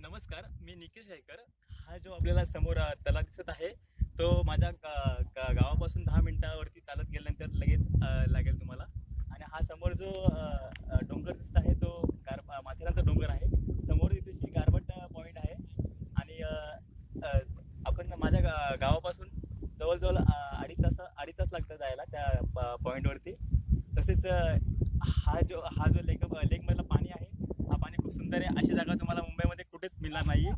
नमस्कार, मी निकेश हैकर. हा जो आपल्याला समोर तलाव दिसत आहे तो माझ्या गावापासून 10 मिनिटावरती चालत गेल्यानंतर लगेच लागेल तुम्हाला. आणि हा समोर जो डोंगर दिसत आहे तो माथेरानचा डोंगर आहे. समोर तिथेशी गारवट पॉईंट आहे. आणि आपण माझ्या गावापासून जवळजवळ अडीच तास लागतात जायला त्या पॉईंटवरती. तसेच हा जो लेकमधलं पाणी आहे, हा पाणी खूप सुंदर आहे. अशी जागा तुम्हाला मुंबईमध्ये कुठेच मिळणार नाही.